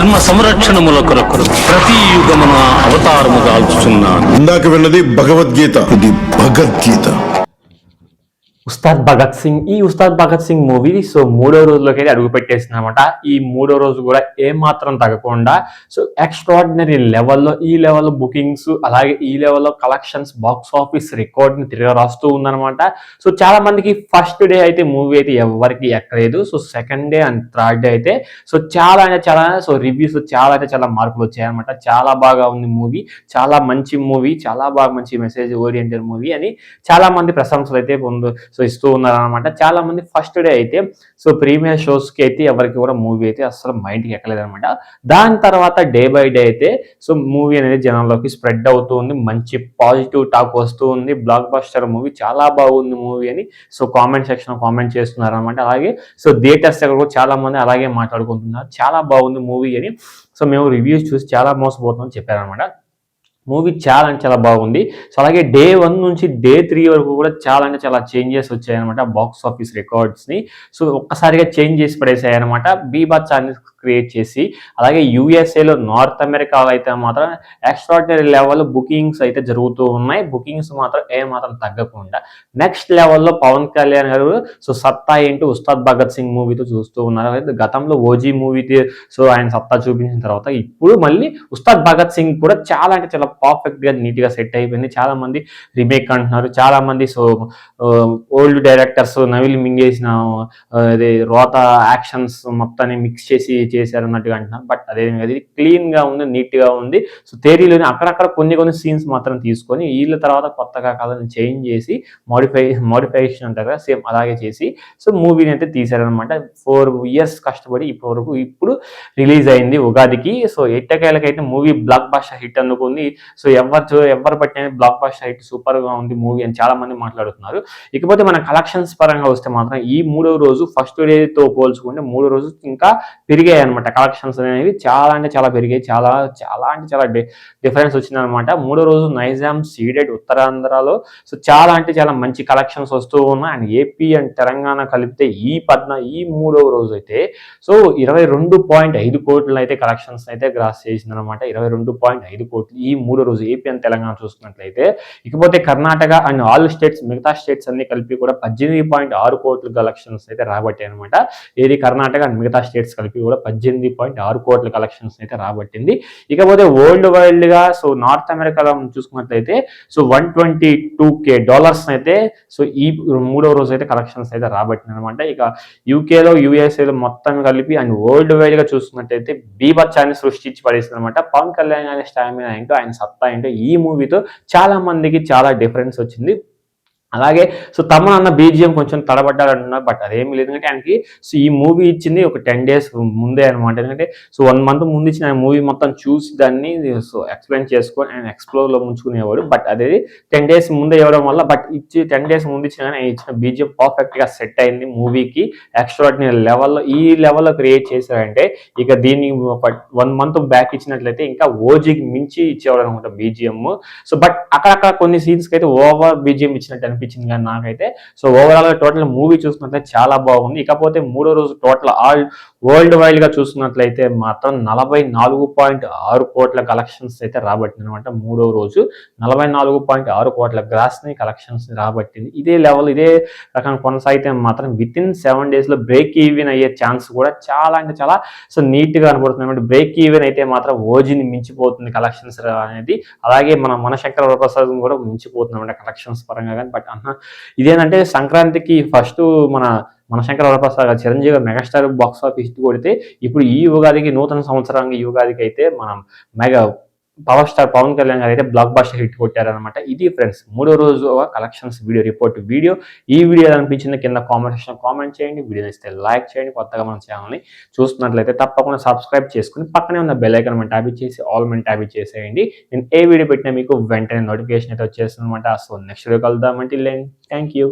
ధర్మ సంరక్షణముల కొరకు ప్రతి యుగమున అవతారము దాల్చుచున్నాను. ఇందాక విన్నది భగవద్గీత, ఇది భగవద్గీత. ఉస్తాద్ భగత్ సింగ్ ఉస్తాద్ భగత్ సింగ్ మూవీ మూడో రోజులోకి అయితే అడుగు పెట్టేసింది అనమాట. ఈ మూడో రోజు కూడా ఏమాత్రం తగ్గకుండా ఎక్స్ట్రాడినరీ లెవెల్లో ఈ లెవెల్లో బుకింగ్స్, అలాగే ఈ లెవెల్లో కలెక్షన్స్, బాక్స్ ఆఫీస్ రికార్డ్ని తిరిగి రాస్తూ ఉందనమాట. చాలా మందికి ఫస్ట్ డే అయితే మూవీ అయితే ఎవరికి ఎక్కలేదు. Second day and third day అయితే చాలా అంటే చాలా రివ్యూస్ చాలా అంటే చాలా మార్కులు వచ్చాయన్నమాట. చాలా బాగా ఉంది మూవీ, చాలా మంచి మూవీ, చాలా బాగా మంచి మెసేజ్ ఓరియంటెడ్ మూవీ అని చాలా మంది ప్రశంసలు అయితే ఇస్తూ ఉన్నారనమాట. చాలా మంది ఫస్ట్ డే అయితే ప్రీమియర్ షోస్కి అయితే ఎవరికి కూడా మూవీ అయితే అసలు మైండ్కి ఎక్కలేదనమాట. దాని తర్వాత డే బై డే అయితే మూవీ అనేది జనాల్లోకి స్ప్రెడ్ అవుతూ ఉంది, మంచి పాజిటివ్ టాక్ వస్తూ ఉంది. బ్లాక్ బస్టర్ మూవీ, చాలా బాగుంది మూవీ అని కామెంట్ సెక్షన్ కామెంట్ చేస్తున్నారు అనమాట. అలాగే థియేటర్స్ దగ్గర కూడా చాలా మంది అలాగే మాట్లాడుకుంటున్నారు, చాలా బాగుంది మూవీ అని. మేము రివ్యూస్ చూసి చాలా మోసపోతున్నామని చెప్పారనమాట. మూవీ చాలా అంటే చాలా బాగుంది. అలాగే డే 1 నుంచి డే 3 వరకు కూడా చాలా అంటే చాలా చేంజెస్ వచ్చాయన్నమాట బాక్స్ ఆఫీస్ రికార్డ్స్ని. ఒక్కసారిగా చేంజ్ చేసి పడేసాయన్నమాట. బీభత్సాన్ని క్రియేట్ చేసి, అలాగే యూఎస్ఏలో, నార్త్ అమెరికాలో అయితే మాత్రం ఎక్స్ట్రాడినరీ లెవెల్ బుకింగ్స్ అయితే జరుగుతూ ఉన్నాయి. బుకింగ్స్ మాత్రం ఏమాత్రం తగ్గకుండా నెక్స్ట్ లెవెల్లో పవన్ కళ్యాణ్ గారు సత్తా ఏంటో ఉస్తాద్ భగత్ సింగ్ మూవీతో చూస్తూ ఉన్నారు. గతంలో ఓజీ మూవీ ఆయన సత్తా చూపించిన తర్వాత ఇప్పుడు మళ్ళీ ఉస్తాద్ భగత్ సింగ్ కూడా చాలా అంటే చాలా పర్ఫెక్ట్ గా నీట్ గా సెట్ అయిపోయింది. చాలా మంది రీమేక్ అంటున్నారు, చాలా మంది ఓల్డ్ డైరెక్టర్స్ నవిల్ మింగేసిన రోత యాక్షన్స్ మొత్తాన్ని మిక్స్ చేశారు అన్నట్టుగా అంటున్నారు. బట్ అదేది క్లీన్ గా ఉంది, నీట్ గా ఉంది. థియరీలోని అక్కడక్కడ కొన్ని సీన్స్ మాత్రం తీసుకొని వీళ్ళ తర్వాత కొత్తగా కథను చేంజ్ చేసి మోడిఫికేషన్ అంటారు కదా, సేమ్ అలాగే చేసి మూవీని అయితే తీశారనమాట. 4 years కష్టపడి ఇప్పుడు రిలీజ్ అయింది ఉగాదికి. ఎట్టకేలకైతే మూవీ బ్లాక్ బస్టర్ హిట్ అందుకుంది. ఎవరు పట్టిన బ్లాక్ బస్టర్ హిట్, సూపర్ గా ఉంది మూవీ అని చాలా మంది మాట్లాడుతున్నారు. ఇకపోతే మన కలెక్షన్స్ పరంగా వస్తే మాత్రం ఈ మూడో రోజు ఫస్ట్ డేతో పోల్చుకుంటే మూడో రోజు ఇంకా పెరిగాయి అనమాట. కలెక్షన్స్ అనేవి చాలా అంటే చాలా పెరిగాయి, చాలా అంటే చాలా డిఫరెన్స్ వచ్చింది అనమాట. మూడో రోజు నైజాం, సీడెడ్, ఉత్తరాంధ్రలో చాలా అంటే చాలా మంచి కలెక్షన్స్ వస్తూ ఉన్నాయి. అండ్ ఏపీ అండ్ తెలంగాణ కలిపితే ఈ మూడవ రోజు అయితే 22.5 కోట్లు అయితే కలెక్షన్స్ అయితే గ్రాస్ చేసింది అనమాట. 22.5 కోట్లు ఈ మూడో రోజు ఏపీ అండ్ తెలంగాణ చూసుకున్నట్లయితే. ఇకపోతే కర్ణాటక అండ్ ఆల్ స్టేట్స్, మిగతా స్టేట్స్ అన్ని కలిపి కూడా 18.6 కోట్ల కలెక్షన్స్ అయితే రాబట్టాయి అనమాట. ఏది కర్ణాటక అండ్ మిగతా స్టేట్స్ కలిపి కూడా 18.6 కోట్ల కలెక్షన్స్ అయితే రాబట్టింది. ఇకపోతే వరల్డ్ వైడ్ గా నార్త్ అమెరికాలో చూసుకున్నట్లయితే $122K అయితే ఈ మూడో రోజు అయితే కలెక్షన్స్ అయితే రాబట్టింది అనమాట. ఇక యూకేలో, యుఎస్ఏలో మొత్తం కలిపి అండ్ వరల్డ్ వైడ్ గా చూసుకున్నట్టయితే బీభత్సాన్ని సృష్టించి పడేస్తుంది అనమాట. పవన్ కళ్యాణ్ గారి స్టామినా ఏంటో, ఆయన సత్తా ఏంటో ఈ మూవీతో చాలా మందికి చాలా డిఫరెన్స్ వచ్చింది. అలాగే తమన్ అన్న బీజిఎం కొంచెం తడబడ్డారంటున్నారు. బట్ అదేమి లేదు, ఎందుకంటే ఆయనకి ఈ మూవీ ఇచ్చింది ఒక 10 days ముందే అనమాట. ఎందుకంటే 1 month ముందు ఇచ్చిన ఆయన మూవీ మొత్తం చూసి దాన్ని ఎక్స్ప్లెయిన్ చేసుకొని ఆయన ఎక్స్ప్లోర్లో ముంచుకునేవాడు. బట్ అదే 10 days ముందే ఇవ్వడం వల్ల, బట్ 10 days ముందు ఇచ్చిన ఆయన ఇచ్చిన బీజిఎం పర్ఫెక్ట్ గా సెట్ అయింది మూవీకి. ఎక్స్ట్రాడినరీ లెవెల్లో ఈ లెవెల్లో క్రియేట్ చేశారంటే ఇక దీన్ని 1 month బ్యాక్ ఇచ్చినట్లయితే ఇంకా ఓజీకి మించి ఇచ్చేవాడు అనమాట బీజిఎం. బట్ అక్కడక్కడ కొన్ని సీన్స్ కి అయితే ఓవర్ బీజిఎం ఇచ్చినట్టు అనిపించింది కానీ నాకైతే. ఓవరాల్ గా టోటల్ మూవీ చూసుకున్నట్లయితే చాలా బాగుంది. ఇకపోతే మూడో రోజు టోటల్ ఆల్ వరల్డ్ వైడ్ గా చూసుకున్నట్లయితే మాత్రం 44.6 కోట్ల కలెక్షన్స్ అయితే రాబట్టింది అనమాట. మూడో రోజు 44.6 కోట్ల గ్రాస్ ని కలెక్షన్స్ ని రాబట్టింది. ఇదే లెవెల్ ఇదే రకం కొనసాగితే మాత్రం విత్ ఇన్ 7 days లో బ్రేక్ ఈవెన్ అయ్యే ఛాన్స్ కూడా చాలా అంటే చాలా నీట్ గా కనబడుతుంది. బ్రేక్ ఈవెన్ అయితే మాత్రం ఓజీని మించిపోతుంది కలెక్షన్స్ అనేది. అలాగే మన మనశంకర వరప్రసాద్ కూడా మించిపోతుంది అనమాట కలెక్షన్స్ పరంగా. కానీ బట్ ఇదేంటంటే సంక్రాంతికి ఫస్ట్ మనశంకర వరప్రసాద్ గారు, చిరంజీవి గారు మెగాస్టార్ బాక్స్ ఆఫీస్ హిట్ కొడితే ఇప్పుడు ఈ యుగాదికి నూతన సంవత్సరానికి యుగాదికి అయితే మనం mega power star Pawan Kalyan గారు అయితే బ్లాక్ బస్టర్ హిట్ కొట్టారనమాట. ఇది ఫ్రెండ్స్ మూడో రోజు కలెక్షన్స్ వీడియో రిపోర్ట్ వీడియో. ఈ వీడియో అనిపించింది కింద కామెంట్ సెక్షన్ కామెంట్ చేయండి. వీడియో ఇస్తే లైక్ చేయండి. కొత్తగా మన ఛానల్ని చూస్తున్నట్లయితే తప్పకుండా సబ్స్క్రైబ్ చేసుకుని పక్కనే ఉన్న బెల్ ఐకాన్ మనం ట్యాబ్ చేసి ఆల్ మనం ట్యాబ్ చేసేయండి. నేను ఏ వీడియో పెట్టినా మీకు వెంటనే నోటిఫికేషన్ అయితే వచ్చేస్తుంది అనమాట. నెక్స్ట్ వీడియో కలుద్దామంటే థ్యాంక్ యూ.